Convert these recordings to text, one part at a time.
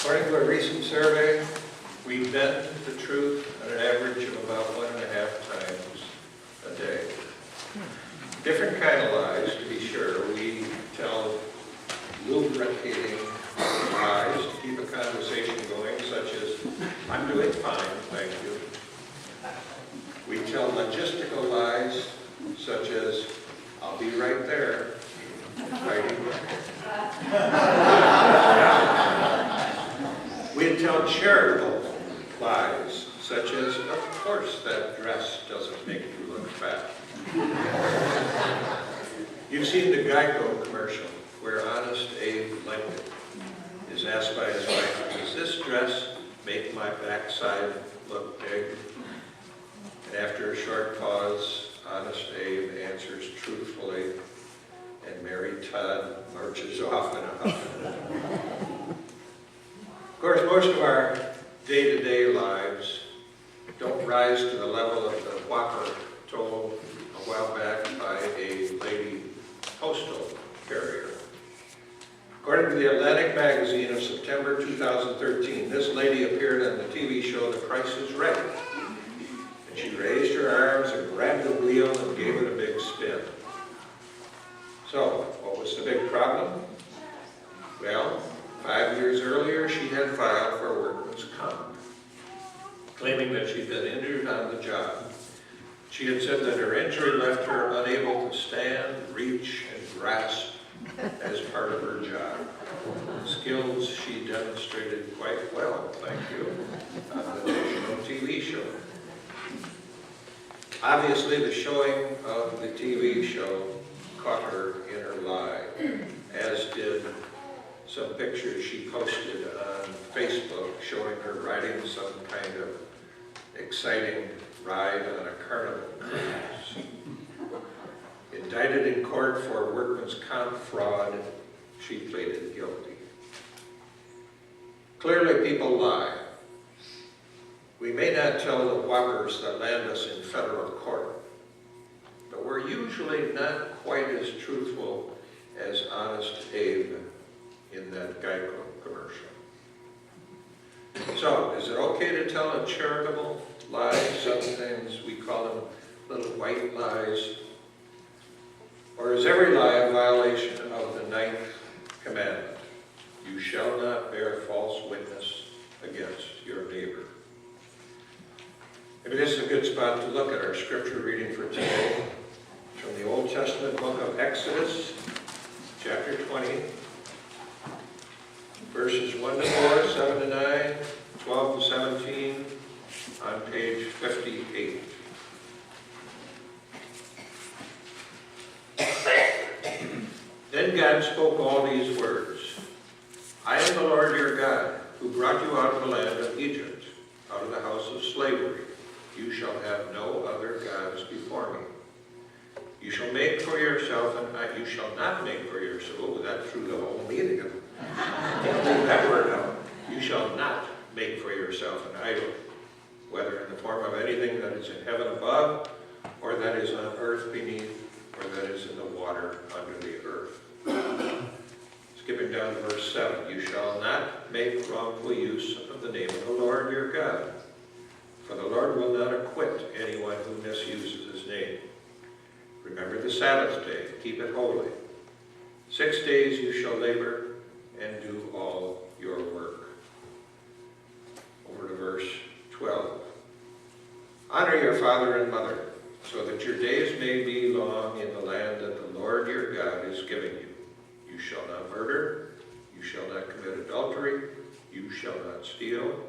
According to a recent survey, we bend the truth at an average of about 1.5 times a day. Different kind of lies, to be sure. We tell lubricating lies to keep a conversation going, such as, "I'm doing fine, thank you." We tell logistical lies, such as, "I'll be right there," fighting. We tell charitable lies, such as, "Of course that dress doesn't make you look fat." You've seen the Geico commercial where Honest Abe Lincoln is asked by his wife, "Does this dress make my backside look big?" And after a short pause, Honest Abe answers truthfully, and Mary Todd marches off in a huff. Of course, most of our day-to-day lives don't rise to the level of the whopper told a while back by a lady postal carrier. According to the Atlantic magazine of September 2013, this lady appeared on the TV show The Price is Right. And she raised her arms and grabbed the wheel and gave it a big spin. So, what was the big problem? Well, 5 years earlier, she had filed for workman's comp, claiming that she'd been injured on the job. She had said that her injury left her unable to stand, reach, and grasp as part of her job. Skills she demonstrated quite well, thank you, on the national TV show. Obviously, the showing of the TV show caught her in her lie, as did some pictures she posted on Facebook showing her riding some kind of exciting ride on a carnival cruise. Indicted in court for workman's comp fraud, she pleaded guilty. Clearly, people lie. We may not tell the whoppers that land us in federal court, but we're usually not quite as truthful as Honest Abe in that Geico commercial. So, is it okay to tell a charitable lie? Sometimes we call them little white lies. Or is every lie a violation of the 9th commandment? You shall not bear false witness against your neighbor. Maybe this is a good spot to look at our scripture reading for today from the Old Testament book of Exodus, chapter 20, verses 1 to 4, 7 to 9, 12 to 17, on page 58. Then God spoke all these words. I am the Lord your God, who brought you out of the land of Egypt, out of the house of slavery. You shall have no other gods before me. You shall make for yourself an you shall not make for yourself. Oh, that threw the whole meaning of it. Can't leave that word out. You shall not make for yourself an idol, whether in the form of anything that is in heaven above, or that is on earth beneath, or that is in the water under the earth. Skipping down to verse 7. You shall not make wrongful use of the name of the Lord your God, for the Lord will not acquit anyone who misuses his name. Remember the Sabbath day, keep it holy. 6 days you shall labor and do all your work. Over to verse 12. Honor your father and mother, so that your days may be long in the land that the Lord your God is giving you. You shall not murder, you shall not commit adultery, you shall not steal,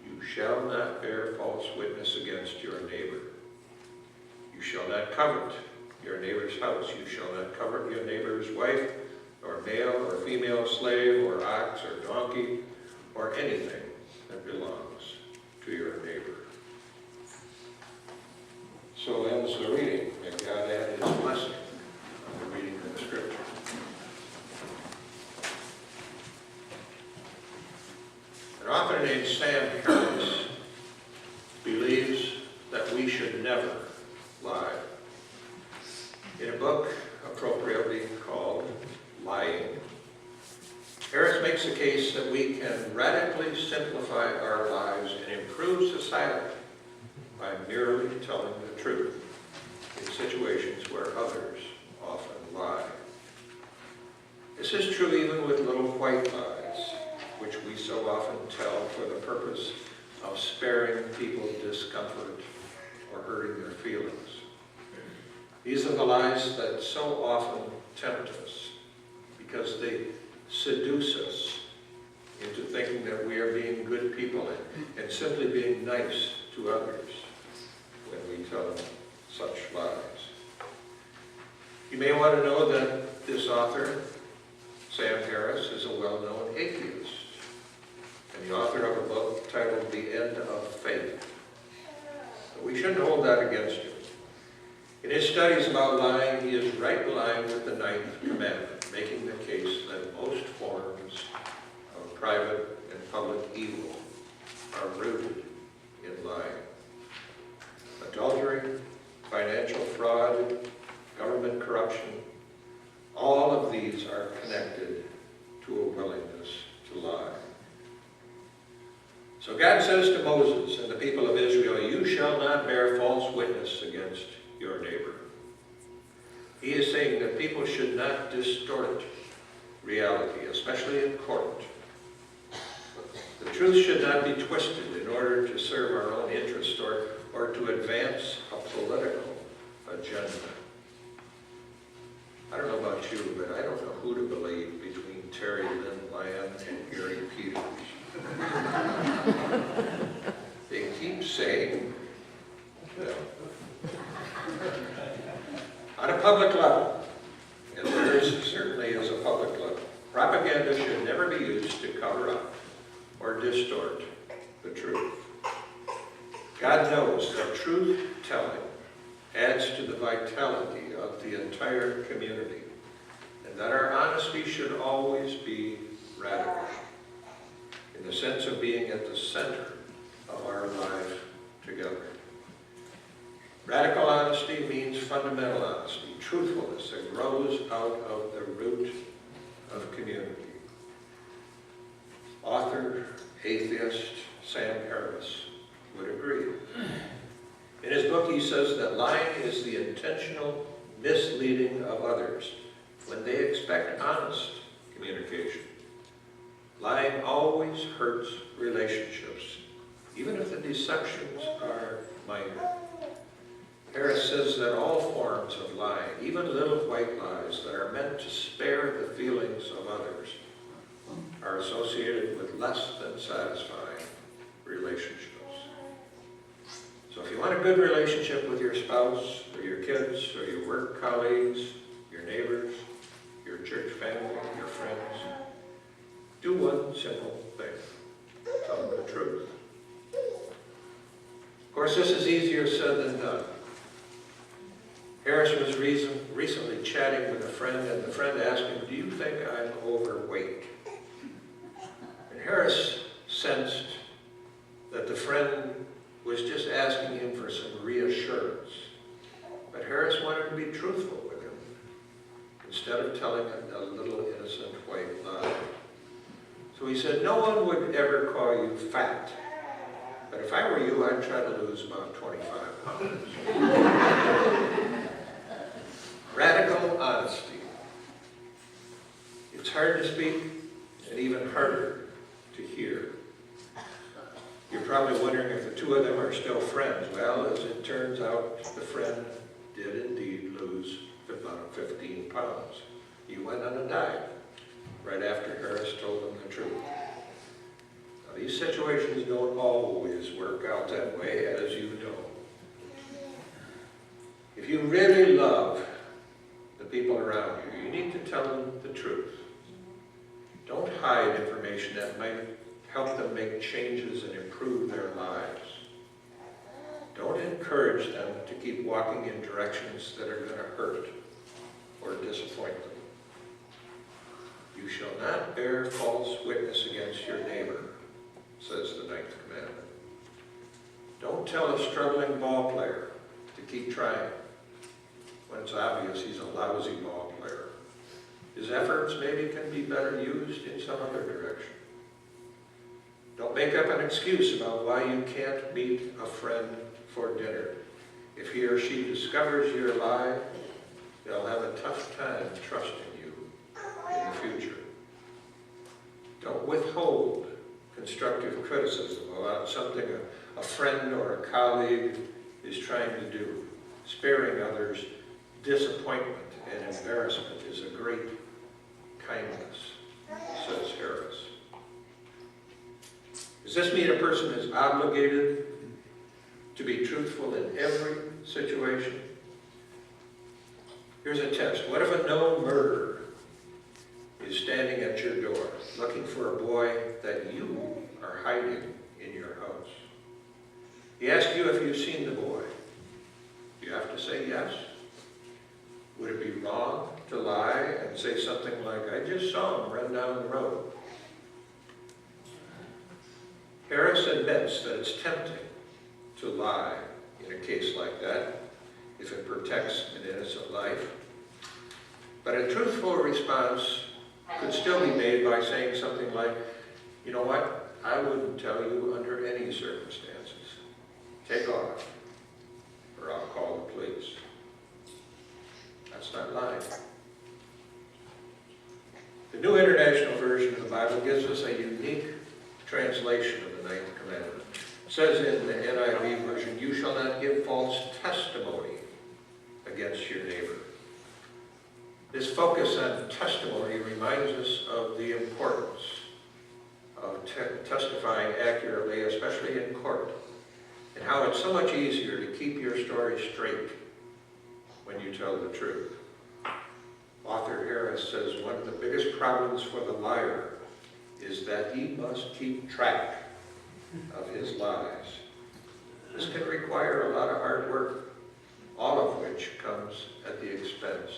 you shall not bear false witness against your neighbor. You shall not covet your neighbor's house. You shall not covet your neighbor's wife, or male or female slave, or ox or donkey, or anything that belongs to your neighbor. So ends the reading. May God add his blessing on the reading of the scripture. An author named Sam Harris believes that we should never lie. In a book appropriately called Lying, Harris makes the case that we can radically radically simplify our lives and improve society by merely telling the truth in situations where others often lie. This is true even with little white lies, which we so often tell for the purpose of sparing people discomfort or hurting their feelings. These are the lies that so often tempt us because they seduce us into thinking that we are being good people and simply being nice to others when we tell them such lies. You may want to know that this author, Sam Harris, is a well-known atheist and the author of a book titled The End of Faith. But we shouldn't hold that against him. In his studies about lying, he is right in line with the ninth commandment, making the case that most forms of private and public evil are rooted in lying. Adultery, financial fraud, government corruption, all of these are connected to a willingness to lie. So God says to Moses and the people of Israel, "You shall not bear false witness against your neighbor." He is saying that people should not distort reality, especially in court. The truth should not be twisted in order to serve our own interests or to advance a political agenda. I don't know about you, but I don't know who to believe between Terry Lynn Land and Gary Peters. They keep saying, on a public level, and there certainly is a public level, propaganda should never be used to cover up or distort the truth. God knows that truth-telling adds to the vitality of the entire community, and that our honesty should always be radical, in the sense of being at the center of our life together. Radical honesty means fundamental honesty, truthfulness that grows out of the root of community. Author, atheist Sam Harris would agree. In his book, he says that lying is the intentional misleading of others when they expect honest communication. Lying always hurts relationships, even if the deceptions are minor. Harris says that all forms of lying, even little white lies that are meant to spare the feelings of others, are associated with less than satisfying relationships. So if you want a good relationship with your spouse, or your kids, or your work colleagues, your neighbors, your church family, your friends, do one simple thing: tell them the truth. Of course, this is easier said than done. Harris was recently chatting with a friend, and the friend asked him, "Do you think I'm overweight?" And Harris sensed that the friend was just asking him for some reassurance. But Harris wanted to be truthful with him, instead of telling him a little innocent white lie. So he said, "No one would ever call you fat, but if I were you, I'd try to lose about 25 pounds. Radical honesty. It's hard to speak and even harder to hear. You're probably wondering if the two of them are still friends. Well, as it turns out, the friend did indeed lose about 15 pounds. He went on a diet right after Harris told him the truth. Now, these situations don't always work out that way, as you know. If you really love the people around you, you need to tell them the truth. Don't hide information that might help them make changes and improve their lives. Don't encourage them to keep walking in directions that are going to hurt or disappoint them. You shall not bear false witness against your neighbor, says the ninth commandment. Don't tell a struggling ball player to keep trying when it's obvious he's a lousy ball player. His efforts maybe can be better used in some other direction. Don't make up an excuse about why you can't meet a friend for dinner. If he or she discovers your lie, they'll have a tough time trusting you in the future. Don't withhold constructive criticism about something a friend or a colleague is trying to do. Sparing others disappointment and embarrassment is a great kindness, says Harris. Does this mean a person is obligated to be truthful in every situation? Here's a test. What if a known murderer is standing at your door looking for a boy that you are hiding in your house? He asks you if you've seen the boy. Do you have to say yes? Would it be wrong to lie and say something like, I just saw him run down the road? Harris admits that it's tempting to lie in a case like that if it protects an innocent life. But a truthful response could still be made by saying something like, you know what, I wouldn't tell you under any circumstances. Take off, or I'll call the police. That's not lying. The New International Version of the Bible gives us a unique translation of the Ninth Commandment. It says in the NIV version, you shall not give false testimony against your neighbor. This focus on testimony reminds us of the importance of testifying accurately, especially in court, and how it's so much easier to keep your story straight when you tell the truth. Author Harris says one of the biggest problems for the liar is that he must keep track of his lies. This can require a lot of hard work, all of which comes at the expense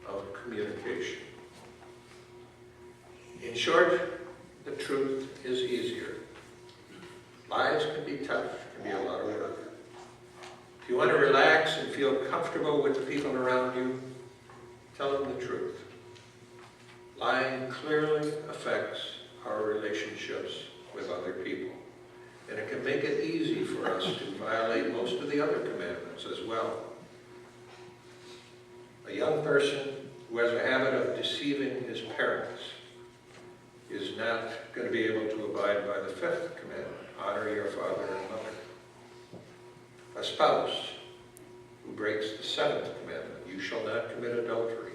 of communication. In short, the truth is easier. Lies can be tough, can be a lot of work. If you want to relax and feel comfortable with the people around you, tell them the truth. Lying clearly affects our relationships with other people, and it can make it easy for us to violate most of the other commandments as well. A young person who has a habit of deceiving his parents is not going to be able to abide by the fifth commandment, honor your father and mother. A spouse who breaks the seventh commandment, you shall not commit adultery,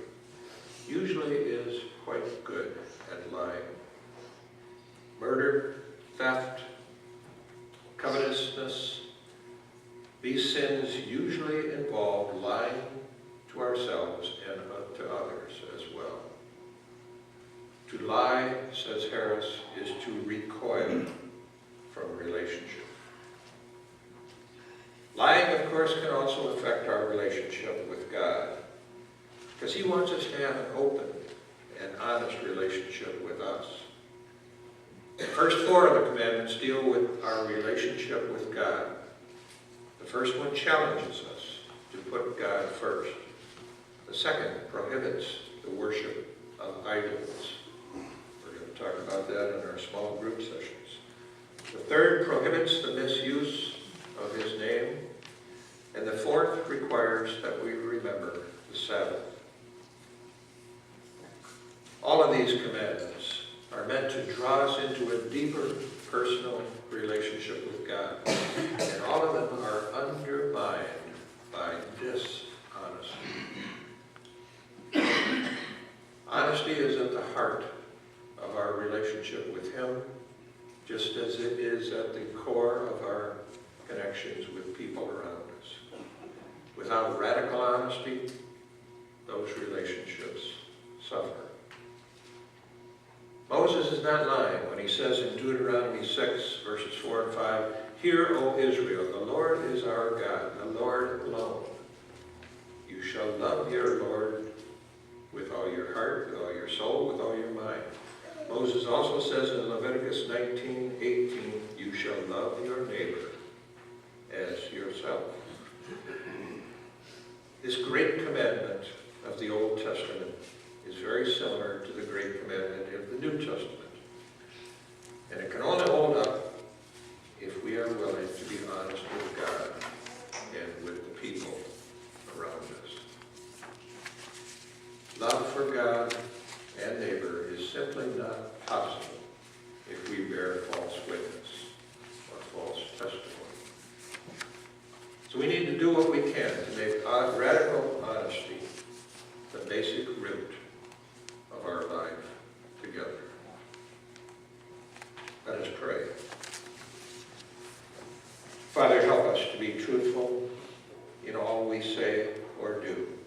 usually is quite good at lying. Murder, theft, covetousness, these sins usually involve lying to ourselves and to others as well. To lie, says Harris, is to recoil from relationship. Lying, of course, can also affect our relationship with God, because He wants us to have an open and honest relationship with us. The first four of the commandments deal with our relationship with God. The first one challenges us to put God first. The second prohibits the worship of idols. We're going to talk about that in our small group sessions. The third prohibits the misuse of His name. And the fourth requires that we remember the Sabbath. All of these commandments are meant to draw us into a deeper personal relationship with God. And all of them are undermined by dishonesty. Honesty is at the heart of our relationship with Him, just as it is at the core of our connections with people around us. Without radical honesty, those relationships suffer. Moses is not lying when he says in Deuteronomy 6, verses 4 and 5, Hear, O Israel, the Lord is our God, the Lord alone. You shall love your Lord with all your heart, with all your soul, with all your mind. Moses also says in Leviticus 19:18, You shall love your neighbor as yourself. This great commandment of the Old Testament is very similar to the great commandment of the New Testament. And it can only hold possible if we bear false witness or false testimony. So we need to do what we can to make radical honesty the basic root of our life together. Let us pray. Father, help us to be truthful in all we say or do.